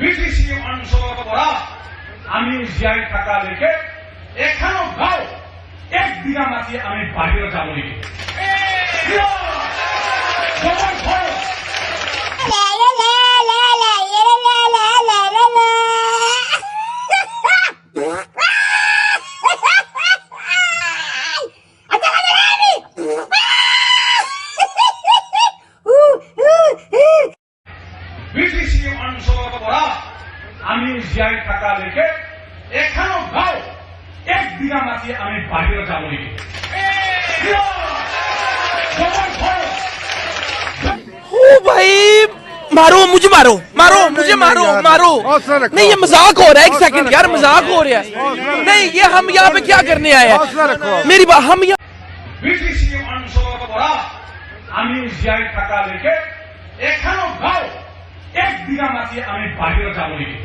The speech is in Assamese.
বিটিসি অঞ্চলৰ পৰা আমি জীয়াই থকালৈকে এখনো গাঁও এক বিঘা মাটি আমি বাহিৰত যাব লাগিব। বিটিসি অঞ্চলৰ পৰা আমি জীয়াই থকালৈকে এখনো গাঁও এক বিঘা মাটি আমি বাহিৰত যাব লাগিব। ओ भाई मारो मुझे मारो मारो मुझे मारो मारो नहीं ये मजाक हो रहा है। एक सेकंड यार मजाक हो रहा है। नहीं ये हम यहाँ पे क्या करने आए हैं मेरी बात हम यहाँ বিটিসি অঞ্চলৰ পৰা আমি জীয়াই থকালৈকে এখনো গাঁও এক বিঘা মাটি আমি বাহিৰত যাব লাগিব।